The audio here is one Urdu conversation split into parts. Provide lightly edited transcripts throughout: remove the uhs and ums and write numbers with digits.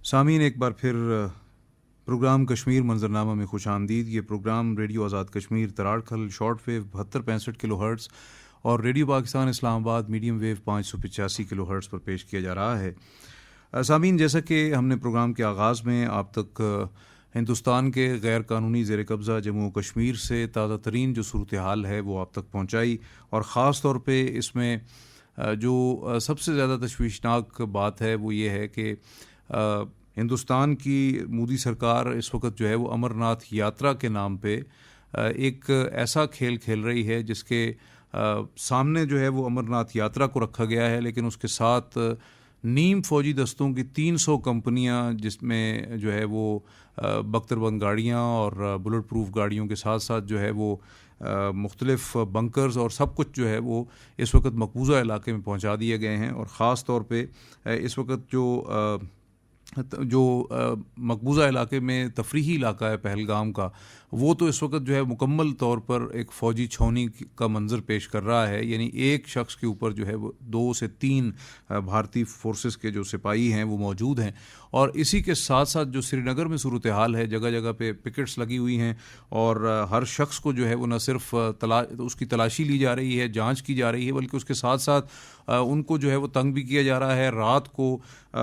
سامعین، ایک بار پھر پروگرام کشمیر منظرنامہ میں خوش آمدید. یہ programme radio Azad Kashmir Tararkhal short wave 7265 کلو ہرٹز اور ریڈیو پاکستان اسلام آباد میڈیم ویو 585 کلو ہرٹز پر پیش کیا جا رہا ہے. سامعین، جیسا کہ ہم نے پروگرام کے آغاز میں آپ تک ہندوستان کے غیر قانونی زیر قبضہ جموں و کشمیر سے تازہ ترین جو صورتحال ہے وہ آپ تک پہنچائی، اور خاص طور پہ اس میں جو سب سے زیادہ تشویشناک بات ہے وہ یہ ہے کہ ہندوستان کی مودی سرکار اس وقت جو ہے وہ امرناتھ یاترا کے نام پہ ایک ایسا کھیل کھیل رہی ہے جس کے سامنے جو ہے وہ امرناتھ یاترا کو رکھا گیا ہے، لیکن اس کے ساتھ نیم فوجی دستوں کی 300 کمپنیاں، جس میں جو ہے وہ بختر بند گاڑیاں اور بلٹ پروف گاڑیوں کے ساتھ ساتھ جو ہے وہ مختلف بنکرز اور سب کچھ جو ہے وہ اس وقت مقبوضہ علاقے میں پہنچا دیے گئے ہیں. اور خاص طور پہ اس وقت جو مقبوضہ علاقے میں تفریحی علاقہ ہے پہلگام کا، وہ تو اس وقت جو ہے مکمل طور پر ایک فوجی چھاؤنی کا منظر پیش کر رہا ہے. یعنی ایک شخص کے اوپر جو ہے وہ 2 سے 3 بھارتی فورسز کے جو سپاہی ہیں وہ موجود ہیں. اور اسی کے ساتھ ساتھ جو سری نگر میں صورتحال ہے، جگہ جگہ پہ پکٹس لگی ہوئی ہیں اور ہر شخص کو جو ہے وہ نہ صرف اس کی تلاشی لی جا رہی ہے، جانچ کی جا رہی ہے، بلکہ اس کے ساتھ ساتھ ان کو جو ہے وہ تنگ بھی کیا جا رہا ہے. رات کو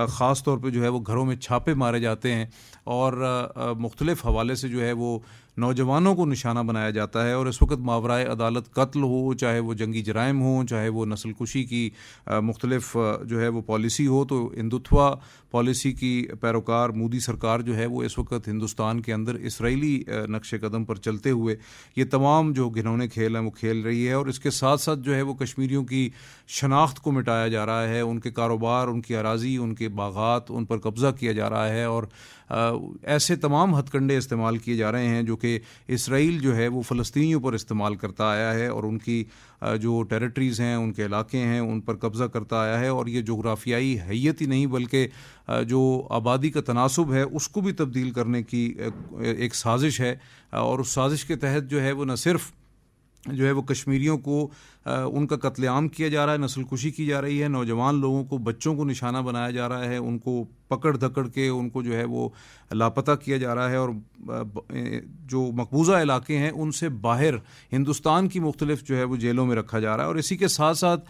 خاص طور پہ جو ہے وہ گھروں میں چھاپے مارے جاتے ہیں اور مختلف حوالے سے جو ہے وہ نوجوانوں کو نشانہ بنایا جاتا ہے. اور اس وقت ماورائے عدالت قتل ہو، چاہے وہ جنگی جرائم ہوں، چاہے وہ نسل کشی کی مختلف جو ہے وہ پالیسی ہو، تو ہندوتوا پالیسی کی پیروکار مودی سرکار جو ہے وہ اس وقت ہندوستان کے اندر اسرائیلی نقش قدم پر چلتے ہوئے یہ تمام جو گھنونے کھیل ہیں وہ کھیل رہی ہے. اور اس کے ساتھ ساتھ جو ہے وہ کشمیریوں کی شناخت کو مٹایا جا رہا ہے، ان کے کاروبار، ان کی اراضی، ان کے باغات، ان پر قبضہ کیا جا رہا ہے. اور ایسے تمام ہتھ کنڈے استعمال کیے جا رہے ہیں جو کہ اسرائیل جو ہے وہ فلسطینیوں پر استعمال کرتا آیا ہے، اور ان کی جو ٹیریٹریز ہیں، ان کے علاقے ہیں، ان پر قبضہ کرتا آیا ہے. اور یہ جغرافیائی حیت ہی نہیں بلکہ جو آبادی کا تناسب ہے اس کو بھی تبدیل کرنے کی ایک سازش ہے. اور اس سازش کے تحت جو ہے وہ نہ صرف جو ہے وہ کشمیریوں کو ان کا قتل عام کیا جا رہا ہے، نسل کشی کی جا رہی ہے، نوجوان لوگوں کو، بچوں کو نشانہ بنایا جا رہا ہے، ان کو پکڑ دھکڑ کے ان کو جو ہے وہ لاپتہ کیا جا رہا ہے. اور جو مقبوضہ علاقے ہیں ان سے باہر ہندوستان کی مختلف جو ہے وہ جیلوں میں رکھا جا رہا ہے. اور اسی کے ساتھ ساتھ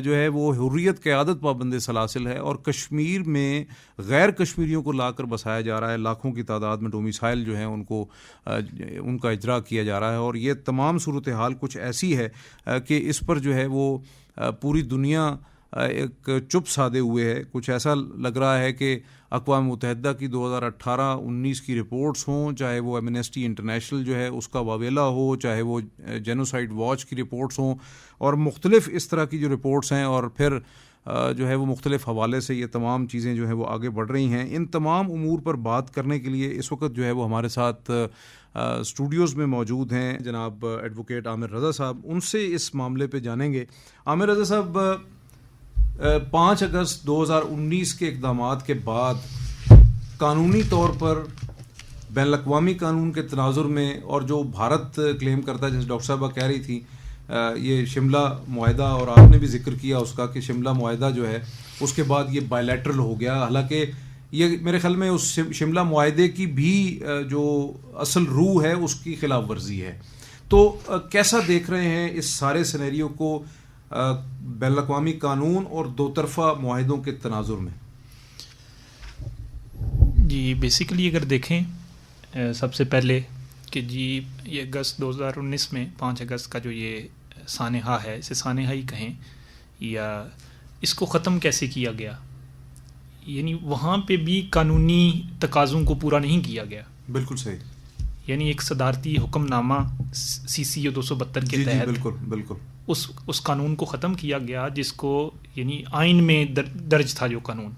جو ہے وہ حریت قیادت پابند سلاسل ہے، اور کشمیر میں غیر کشمیریوں کو لا کر بسایا جا رہا ہے. لاکھوں کی تعداد میں ڈومیسائل جو ہیں ان کا اجرا کیا جا رہا ہے. اور یہ تمام صورتحال کچھ ایسی ہے کہ اس پر جو ہے وہ پوری دنیا ایک چپ سادے ہوئے ہے. کچھ ایسا لگ رہا ہے کہ اقوام متحدہ کی 2018-19 کی رپورٹس ہوں، چاہے وہ ایمنسٹی انٹرنیشنل جو ہے اس کا واویلا ہو، چاہے وہ جینوسائیڈ واچ کی رپورٹس ہوں، اور مختلف اس طرح کی جو رپورٹس ہیں، اور پھر جو ہے وہ مختلف حوالے سے یہ تمام چیزیں جو ہیں وہ آگے بڑھ رہی ہیں. ان تمام امور پر بات کرنے کے لیے اس وقت جو ہے وہ ہمارے ساتھ اسٹوڈیوز میں موجود ہیں جناب ایڈوکیٹ عامر رضا صاحب. ان سے اس معاملے پہ جانیں گے. عامر رضا صاحب، 5 اگست 2019 کے اقدامات کے بعد قانونی طور پر بین الاقوامی قانون کے تناظر میں، اور جو بھارت کلیم کرتا ہے، جیسے ڈاکٹر صاحبہ کہہ رہی تھی، یہ شملہ معاہدہ، اور آپ نے بھی ذکر کیا اس کا کہ شملہ معاہدہ جو ہے اس کے بعد یہ بائی لیٹرل ہو گیا. حالانکہ یہ میرے خیال میں اس شملہ معاہدے کی بھی جو اصل روح ہے اس کی خلاف ورزی ہے. تو کیسا دیکھ رہے ہیں اس سارے سینیریو کو بین الاقوامی قانون اور دو طرفہ معاہدوں کے تناظر میں؟ جی بیسیکلی اگر دیکھیں سب سے پہلے کہ جی یہ اگست 2019 میں 5 اگست کا جو یہ سانحہ ہے، اسے سانحہ ہی کہیں، یا اس کو ختم کیسے کیا گیا، یعنی وہاں پہ بھی قانونی تقاضوں کو پورا نہیں کیا گیا. بالکل صحیح. یعنی ایک صدارتی حکم نامہ CCO 272 کے تحت بالکل اس قانون کو ختم کیا گیا، جس کو یعنی آئین میں درج تھا جو قانون،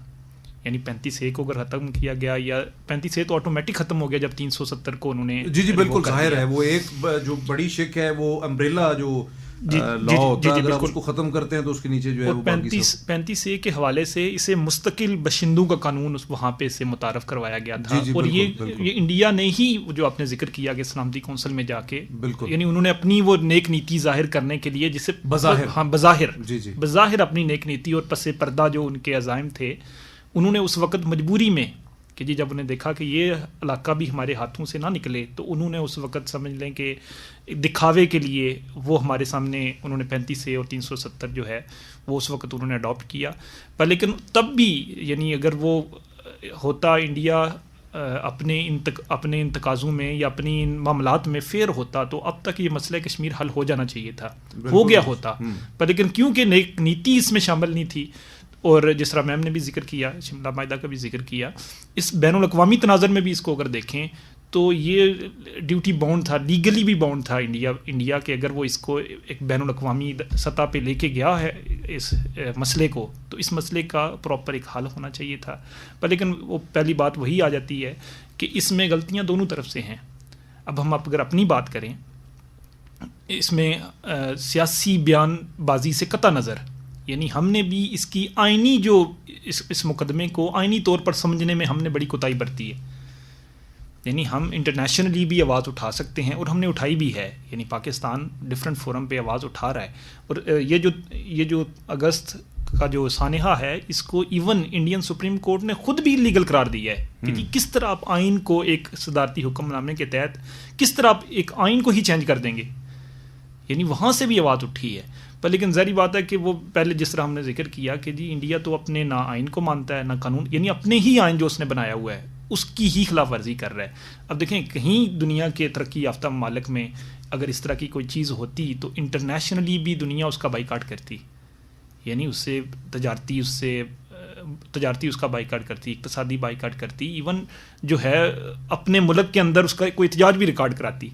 یعنی 35A کو اگر ختم کیا گیا، یا 35A تو آٹومیٹک ختم ہو گیا جب 370 کو انہوں نے جی بالکل ظاہر ہے. وہ ایک جو بڑی شک ہے وہ امبریلا جو لا ہوتا ہے، اگر آپ اس کو ختم کرتے ہیں تو اس کے نیچے جو ہے وہ 35A کے حوالے سے اسے مستقل باشندوں کا قانون وہاں پہ اسے متعارف کروایا گیا تھا. اور یہ انڈیا نے ہی جو آپ نے ذکر کیا کہ سلامتی کونسل میں جا کے، یعنی انہوں نے اپنی وہ نیک نیتی ظاہر کرنے کے لیے، جسے بظاہر اپنی نیک نیتی اور پس پردہ جو ان کے عزائم تھے، انہوں نے اس وقت مجبوری میں کہ جی جب انہیں دیکھا کہ یہ علاقہ بھی ہمارے ہاتھوں سے نہ نکلے تو انہوں نے اس وقت سمجھ لیں کہ دکھاوے کے لیے وہ ہمارے سامنے انہوں نے 35A اور 370 جو ہے وہ اس وقت انہوں نے اڈاپٹ کیا. پر لیکن تب بھی یعنی اگر وہ ہوتا انڈیا اپنے ان تقاضوں میں یا اپنی ان معاملات میں فیئر ہوتا تو اب تک یہ مسئلہ کشمیر حل ہو جانا چاہیے تھا, ہو گیا ہوتا. پر لیکن کیونکہ نیتی اس میں شامل نہیں تھی, اور جس طرح میم نے بھی ذکر کیا, شملہ معاہدہ کا بھی ذکر کیا, اس بین الاقوامی تناظر میں بھی اس کو اگر دیکھیں تو یہ ڈیوٹی باؤنڈ تھا, لیگلی بھی باؤنڈ تھا انڈیا کہ اگر وہ اس کو ایک بین الاقوامی سطح پہ لے کے گیا ہے اس مسئلے کو تو اس مسئلے کا پراپر ایک حل ہونا چاہیے تھا. پر لیکن وہ پہلی بات وہی آ جاتی ہے کہ اس میں غلطیاں دونوں طرف سے ہیں. اب ہم اگر اپنی بات کریں, اس میں سیاسی بیان بازی سے قطع نظر, یعنی ہم نے بھی اس کی آئینی جو اس مقدمے کو آئینی طور پر سمجھنے میں ہم نے بڑی کوتاہی برتی ہے. یعنی ہم انٹرنیشنلی بھی آواز اٹھا سکتے ہیں اور ہم نے اٹھائی بھی ہے, یعنی پاکستان ڈفرینٹ فورم پہ آواز اٹھا رہا ہے. اور یہ جو اگست کا جو سانحہ ہے اس کو ایون انڈین سپریم کورٹ نے خود بھی لیگل قرار دیا ہے کہ جی کس طرح آپ آئین کو ایک صدارتی حکم نامے کے تحت کس طرح آپ ایک آئین کو ہی چینج کر دیں گے, یعنی وہاں سے بھی آواز اٹھی ہے. پر لیکن ظاہری بات ہے کہ وہ پہلے جس طرح ہم نے ذکر کیا کہ جی انڈیا تو اپنے نہ آئین کو مانتا ہے نہ قانون, یعنی اپنے ہی آئین جو اس نے بنایا ہوا ہے اس کی ہی خلاف ورزی کر رہا ہے. اب دیکھیں کہیں دنیا کے ترقی یافتہ ممالک میں اگر اس طرح کی کوئی چیز ہوتی تو انٹرنیشنلی بھی دنیا اس کا بائیکاٹ کرتی, یعنی اس سے تجارتی اس کا بائیکاٹ کرتی, اقتصادی بائیکاٹ کرتی, ایون جو ہے اپنے ملک کے اندر اس کا کوئی احتجاج بھی ریکارڈ کراتی.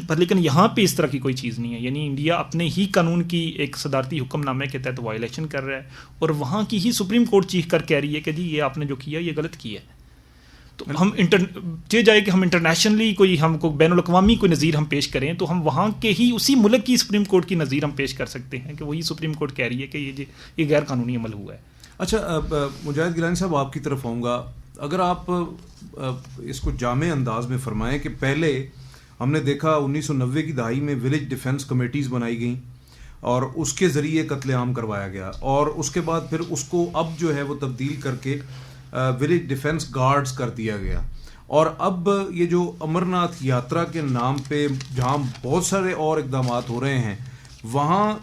پر لیکن یہاں پہ اس طرح کی کوئی چیز نہیں ہے, یعنی انڈیا اپنے ہی قانون کی ایک صدارتی حکم نامے کے تحت وائلیشن کر رہا ہے اور وہاں کی ہی سپریم کورٹ چیخ کر کہہ رہی ہے کہ جی یہ آپ نے جو کیا یہ غلط کیا ہے. تو ہم جائے کہ ہم انٹرنیشنلی ہم کو بین الاقوامی کوئی نظیر ہم پیش کریں تو ہم وہاں کے ہی اسی ملک کی سپریم کورٹ کی نظیر ہم پیش کر سکتے ہیں کہ وہی سپریم کورٹ کہہ رہی ہے کہ یہ غیر قانونی عمل ہوا ہے. اچھا مجاہد گیلانی صاحب, آپ کی طرف آؤں گا. اگر آپ اس کو جامع انداز میں فرمائیں کہ پہلے ہم نے دیکھا 1990 کی دہائی میں ولیج ڈیفنس کمیٹیز بنائی گئیں اور اس کے ذریعے قتل عام کروایا گیا, اور اس کے بعد پھر اس کو اب جو ہے وہ تبدیل کر کے ولیج ڈیفنس گارڈز کر دیا گیا. اور اب یہ جو امرناتھ یاترا کے نام پہ جہاں بہت سارے اور اقدامات ہو رہے ہیں وہاں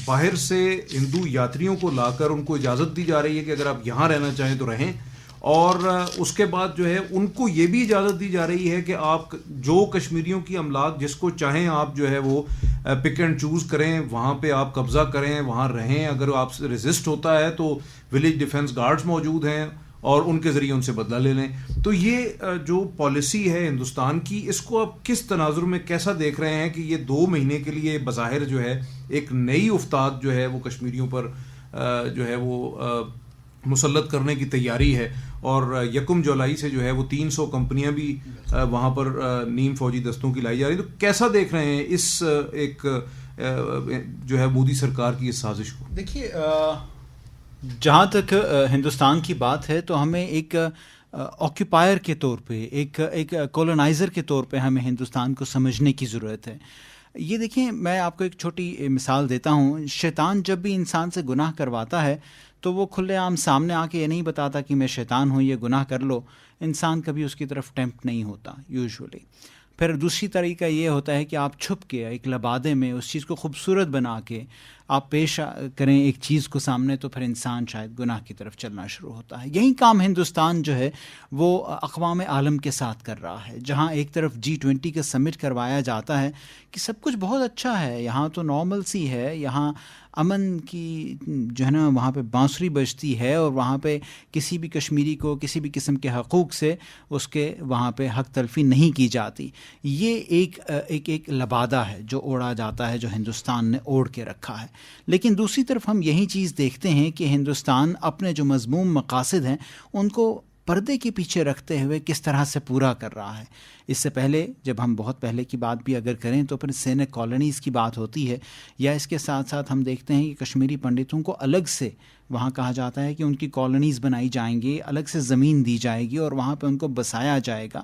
باہر سے ہندو یاتریوں کو لا کر ان کو اجازت دی جا رہی ہے کہ اگر آپ یہاں رہنا چاہیں تو رہیں, اور اس کے بعد جو ہے ان کو یہ بھی اجازت دی جا رہی ہے کہ آپ جو کشمیریوں کی املاک جس کو چاہیں آپ جو ہے وہ پک اینڈ چوز کریں, وہاں پہ آپ قبضہ کریں, وہاں رہیں. اگر آپ سے ریزسٹ ہوتا ہے تو ولیج ڈیفنس گارڈز موجود ہیں اور ان کے ذریعے ان سے بدلہ لے لیں. تو یہ جو پالیسی ہے ہندوستان کی, اس کو آپ کس تناظر میں کیسا دیکھ رہے ہیں کہ یہ 2 مہینے کے لیے بظاہر جو ہے ایک نئی افتاد جو ہے وہ کشمیریوں پر جو ہے وہ مسلط کرنے کی تیاری ہے, اور 1 جولائی سے جو ہے وہ 300 کمپنیاں بھی وہاں پر نیم فوجی دستوں کی لائی جا رہی ہیں. تو کیسا دیکھ رہے ہیں اس ایک جو ہے مودی سرکار کی اس سازش کو؟ دیکھیے جہاں تک ہندوستان کی بات ہے تو ہمیں ایک آکیپائر کے طور پہ ایک کولونائزر کے طور پہ ہمیں ہندوستان کو سمجھنے کی ضرورت ہے. یہ دیکھیں میں آپ کو ایک چھوٹی مثال دیتا ہوں. شیطان جب بھی انسان سے گناہ کرواتا ہے تو وہ کھلے عام سامنے آ کے یہ نہیں بتاتا کہ میں شیطان ہوں یہ گناہ کر لو, انسان کبھی اس کی طرف ٹیمپٹ نہیں ہوتا یوزولی. پھر دوسری طریقہ یہ ہوتا ہے کہ آپ چھپ کے ایک لبادے میں اس چیز کو خوبصورت بنا کے آپ پیش کریں ایک چیز کو سامنے, تو پھر انسان شاید گناہ کی طرف چلنا شروع ہوتا ہے. یہی کام ہندوستان جو ہے وہ اقوام عالم کے ساتھ کر رہا ہے, جہاں ایک طرف G20 کا سمٹ کروایا جاتا ہے کہ سب کچھ بہت اچھا ہے, یہاں تو نارمل سی ہے, یہاں امن کی جو ہے نا وہاں پہ بانسری بجتی ہے, اور وہاں پہ کسی بھی کشمیری کو کسی بھی قسم کے حقوق سے اس کے وہاں پہ حق تلفی نہیں کی جاتی. یہ ایک لبادہ ہے جو اوڑا جاتا ہے, جو ہندوستان نے اوڑھ کے رکھا ہے. لیکن دوسری طرف ہم یہی چیز دیکھتے ہیں کہ ہندوستان اپنے جو مذموم مقاصد ہیں ان کو پردے کے پیچھے رکھتے ہوئے کس طرح سے پورا کر رہا ہے. اس سے پہلے جب ہم بہت پہلے کی بات بھی اگر کریں تو پھر سینک کالونیز کی بات ہوتی ہے, یا اس کے ساتھ ساتھ ہم دیکھتے ہیں کہ کشمیری پنڈتوں کو الگ سے وہاں کہا جاتا ہے کہ ان کی کالونیز بنائی جائیں گی, الگ سے زمین دی جائے گی اور وہاں پہ ان کو بسایا جائے گا.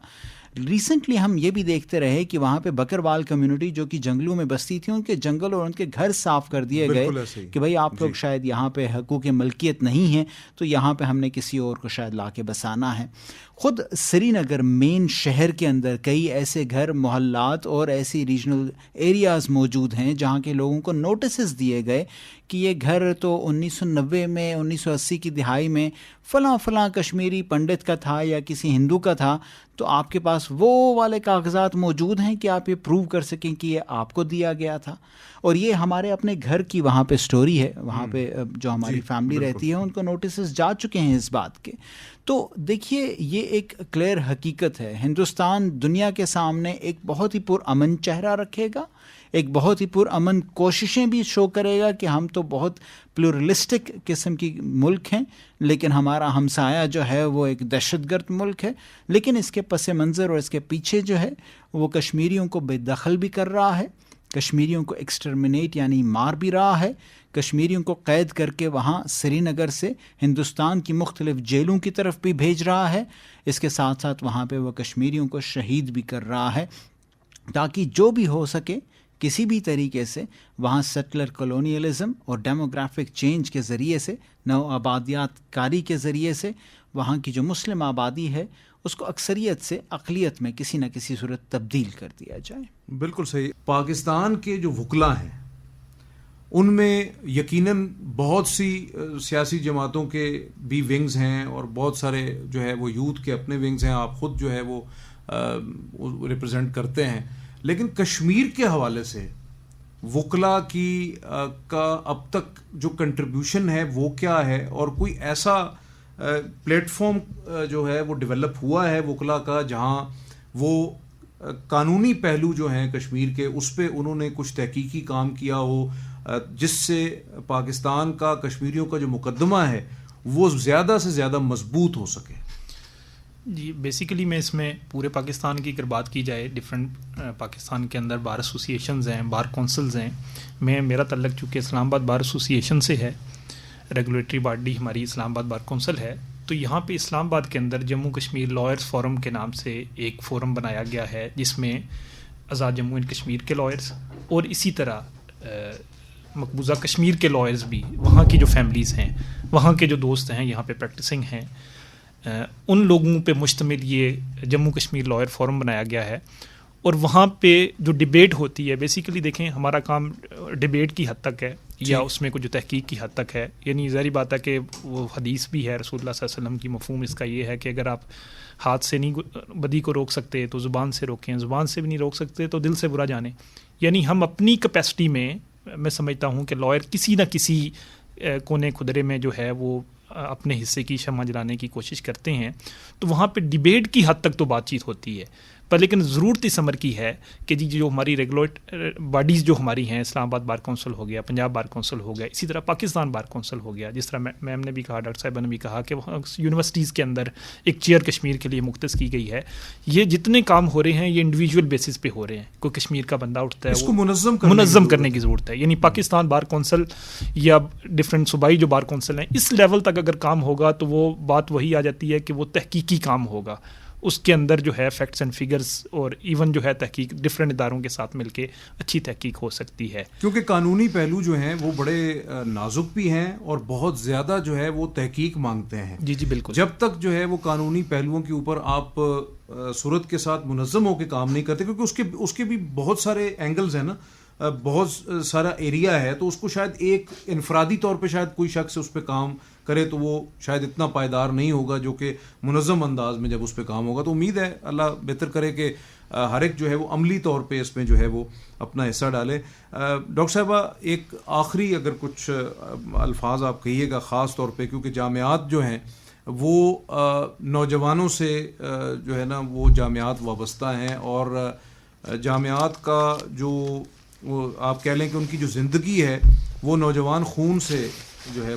ریسنٹلی ہم یہ بھی دیکھتے رہے کہ وہاں پہ بکروال کمیونٹی جو کہ جنگلوں میں بستی تھی، ان کے جنگل اور ان کے گھر صاف کر دیے گئے کہ بھئی آپ لوگ شاید یہاں پہ حقوق ملکیت نہیں ہیں، تو یہاں پہ ہم نے کسی اور کو شاید لا کے بسانا ہے. خود سری نگر مین شہر کے اندر کئی ایسے گھر، محلات اور ایسی ریجنل ایریاز موجود ہیں جہاں کے لوگوں کو نوٹسز دیے گئے کہ یہ گھر تو 1990 میں 1980 کی دہائی میں فلاں کشمیری پنڈت کا تھا یا کسی ہندو کا تھا، تو آپ کے پاس وہ والے کاغذات موجود ہیں کہ آپ یہ پروو کر سکیں کہ یہ آپ کو دیا گیا تھا. اور یہ ہمارے اپنے گھر کی وہاں پہ سٹوری ہے، وہاں پہ جو ہماری فیملی رہتی ہے ان کو نوٹسز جا چکے ہیں اس بات کے. تو دیکھیے یہ ایک کلیئر حقیقت ہے. ہندوستان دنیا کے سامنے ایک بہت ہی پرامن چہرہ رکھے گا، ایک بہت ہی پرامن کوششیں بھی شو کرے گا کہ ہم تو بہت پلورلسٹک قسم کی ملک ہیں، لیکن ہمارا ہمسایہ جو ہے وہ ایک دہشت گرد ملک ہے. لیکن اس کے پس منظر اور اس کے پیچھے جو ہے وہ کشمیریوں کو بے دخل بھی کر رہا ہے، کشمیریوں کو ایکسٹرمنیٹ یعنی مار بھی رہا ہے، کشمیریوں کو قید کر کے وہاں سری نگر سے ہندوستان کی مختلف جیلوں کی طرف بھی بھیج رہا ہے. اس کے ساتھ ساتھ وہاں پہ وہ کشمیریوں کو شہید بھی کر رہا ہے، تاکہ جو بھی ہو سکے کسی بھی طریقے سے وہاں سیٹلر کلونیلزم اور ڈیموگرافک چینج کے ذریعے سے، نو آبادیات کاری کے ذریعے سے وہاں کی جو مسلم آبادی ہے اس کو اکثریت سے اقلیت میں کسی نہ کسی صورت تبدیل کر دیا جائے. بالکل صحیح. پاکستان کے جو وکلاء ہیں ان میں یقیناً بہت سی سیاسی جماعتوں کے بھی ونگز ہیں اور بہت سارے جو ہے وہ یوتھ کے اپنے ونگز ہیں، آپ خود جو ہے وہ ریپرزینٹ کرتے ہیں. لیکن کشمیر کے حوالے سے وکلاء کی کا اب تک جو کنٹریبیوشن ہے وہ کیا ہے، اور کوئی ایسا پلیٹ فارم جو ہے وہ ڈیولپ ہوا ہے وکلاء کا جہاں وہ قانونی پہلو جو ہیں کشمیر کے اس پہ انہوں نے کچھ تحقیقی کام کیا ہو جس سے پاکستان کا کشمیریوں کا جو مقدمہ ہے وہ زیادہ سے زیادہ مضبوط ہو سکے؟ جی بیسیکلی میں اس میں پورے پاکستان کی اگر بات کی جائے، ڈفرینٹ پاکستان کے اندر بار ایسوسیشنز ہیں، بار کونسلز ہیں. میرا تعلق چونکہ اسلام آباد بار ایسوسیشن سے ہے، ریگولیٹری باڈی ہماری اسلام آباد بار کونسل ہے. تو یہاں پہ اسلام آباد کے اندر جموں کشمیر لائرز فورم کے نام سے ایک فورم بنایا گیا ہے جس میں آزاد جموں اینڈ کشمیر کے لائرز اور اسی طرح مقبوضہ کشمیر کے لائرز بھی، وہاں کی جو فیملیز ہیں، وہاں کے جو دوست ہیں یہاں پہ پریکٹسنگ ہیں، ان لوگوں پہ مشتمل یہ جموں کشمیر لائر فورم بنایا گیا ہے. اور وہاں پہ جو ڈیبیٹ ہوتی ہے، بیسیکلی دیکھیں ہمارا کام ڈیبیٹ کی حد تک ہے یا اس میں کچھ جو تحقیق کی حد تک ہے. یعنی ظاہری بات ہے کہ وہ حدیث بھی ہے رسول اللہ صلی اللہ علیہ وسلم کی، مفہوم اس کا یہ ہے کہ اگر آپ ہاتھ سے نہیں بدی کو روک سکتے تو زبان سے روکیں، زبان سے بھی نہیں روک سکتے تو دل سے برا جانیں. یعنی ہم اپنی کیپیسٹی میں سمجھتا ہوں کہ لائر کسی نہ کسی کونے خدرے میں جو ہے وہ اپنے حصے کی شمع جلانے کی کوشش کرتے ہیں. تو وہاں پہ ڈیبیٹ کی حد تک تو بات چیت ہوتی ہے، پر لیکن ضرورت اس امر کی ہے کہ جو ہماری ریگولیٹ باڈیز جو ہماری ہیں، اسلام آباد بار کونسل ہو گیا، پنجاب بار کونسل ہو گیا، اسی طرح پاکستان بار کونسل ہو گیا، جس طرح میم نے بھی کہا، ڈاکٹر صاحبہ نے بھی کہا کہ یونیورسٹیز کے اندر ایک چیئر کشمیر کے لیے مختص کی گئی ہے. یہ جتنے کام ہو رہے ہیں یہ انڈیویجول بیسس پہ ہو رہے ہیں. کوئی کشمیر کا بندہ اٹھتا ہے اس کو منظم کرنے کی ضرورت ہے. یعنی پاکستان بار کونسل یا ڈفرینٹ صوبائی جو بار کونسل ہیں، اس لیول تک اگر کام ہوگا تو وہ بات وہی آ جاتی ہے کہ وہ تحقیقی کام ہوگا. اس کے اندر جو ہے فیکٹس اینڈ فگرز اور ایون جو ہے تحقیق ڈفرینٹ اداروں کے ساتھ مل کے اچھی تحقیق ہو سکتی ہے. کیونکہ قانونی پہلو جو ہیں وہ بڑے نازک بھی ہیں اور بہت زیادہ جو ہے وہ تحقیق مانگتے ہیں. جی بالکل. جب تک جو ہے وہ قانونی پہلوؤں کے اوپر آپ صورت کے ساتھ منظم ہو کے کام نہیں کرتے، کیونکہ اس کے بھی بہت سارے اینگلز ہیں نا، بہت سارا ایریا ہے، تو اس کو شاید ایک انفرادی طور پہ شاید کوئی شخص اس پہ کام کرے تو وہ شاید اتنا پائیدار نہیں ہوگا جو کہ منظم انداز میں جب اس پہ کام ہوگا. تو امید ہے اللہ بہتر کرے کہ ہر ایک جو ہے وہ عملی طور پہ اس میں جو ہے وہ اپنا حصہ ڈالے. ڈاکٹر صاحبہ ایک آخری اگر کچھ الفاظ آپ کہیے گا خاص طور پہ، کیونکہ جامعات جو ہیں وہ نوجوانوں سے جو ہے نا وہ جامعات وابستہ ہیں، اور جامعات کا جو وہ آپ کہہ لیں کہ ان کی جو زندگی ہے وہ نوجوان خون سے جو ہے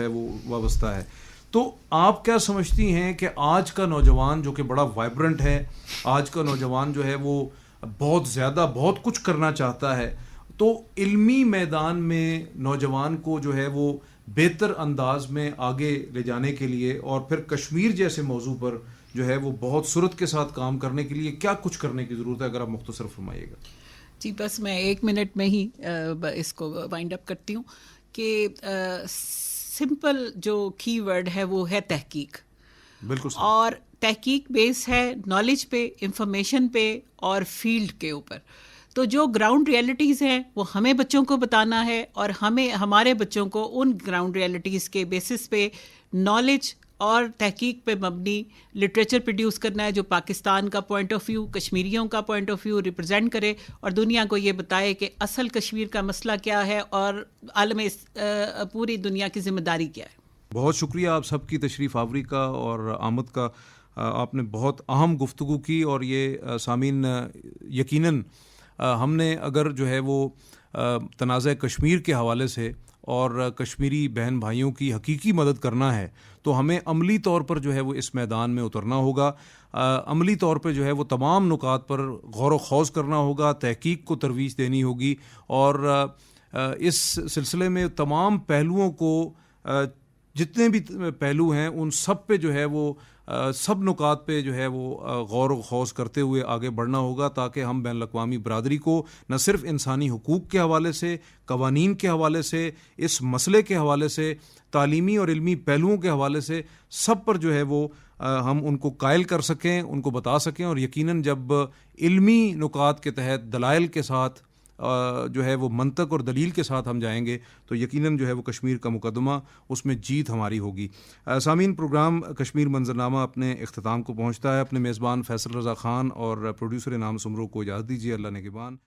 وہ وابستہ ہے. تو آپ کیا سمجھتی ہیں کہ آج کا نوجوان جو کہ بڑا وائبرنٹ ہے، آج کا نوجوان جو ہے وہ بہت زیادہ بہت کچھ کرنا چاہتا ہے، تو علمی میدان میں نوجوان کو جو ہے وہ بہتر انداز میں آگے لے جانے کے لیے اور پھر کشمیر جیسے موضوع پر جو ہے وہ بہت سرعت کے ساتھ کام کرنے کے لیے کیا کچھ کرنے کی ضرورت ہے، اگر آپ مختصر فرمائیے گا؟ جی بس میں 1 منٹ میں ہی اس کو وائنڈ اپ کرتی ہوں کہ سمپل جو کی ورڈ ہے وہ ہے تحقیق. بالکل. اور تحقیق بیس ہے نالج پہ، انفارمیشن پہ اور فیلڈ کے اوپر. تو جو گراؤنڈ ریئلٹیز ہیں وہ ہمیں بچوں کو بتانا ہے، اور ہمیں ہمارے بچوں کو ان گراؤنڈ ریئلٹیز کے بیسس پہ نالج اور تحقیق پہ مبنی لٹریچر پروڈیوس کرنا ہے جو پاکستان کا پوائنٹ آف ویو، کشمیریوں کا پوائنٹ آف ویو ریپرزینٹ کرے اور دنیا کو یہ بتائے کہ اصل کشمیر کا مسئلہ کیا ہے اور عالم پوری دنیا کی ذمہ داری کیا ہے. بہت شکریہ آپ سب کی تشریف آوری کا اور آمد کا. آپ نے بہت اہم گفتگو کی، اور یہ سامعین یقیناً ہم نے اگر جو ہے وہ تنازع کشمیر کے حوالے سے اور کشمیری بہن بھائیوں کی حقیقی مدد کرنا ہے تو ہمیں عملی طور پر جو ہے وہ اس میدان میں اترنا ہوگا. عملی طور پہ جو ہے وہ تمام نکات پر غور و خوض کرنا ہوگا، تحقیق کو ترویج دینی ہوگی، اور اس سلسلے میں تمام پہلوؤں کو، جتنے بھی پہلو ہیں ان سب پہ جو ہے وہ سب نکات پہ جو ہے وہ غور و خوض کرتے ہوئے آگے بڑھنا ہوگا، تاکہ ہم بین الاقوامی برادری کو نہ صرف انسانی حقوق کے حوالے سے، قوانین کے حوالے سے، اس مسئلے کے حوالے سے، تعلیمی اور علمی پہلوؤں کے حوالے سے، سب پر جو ہے وہ ہم ان کو قائل کر سکیں، ان کو بتا سکیں. اور یقیناً جب علمی نکات کے تحت دلائل کے ساتھ جو ہے وہ منطق اور دلیل کے ساتھ ہم جائیں گے تو یقیناً جو ہے وہ کشمیر کا مقدمہ، اس میں جیت ہماری ہوگی. سامعین، پروگرام کشمیر منظرنامہ اپنے اختتام کو پہنچتا ہے. اپنے میزبان فیصل رضا خان اور پروڈیوسر انعام سمرو کو اجازت دیجیے. اللہ نگہبان.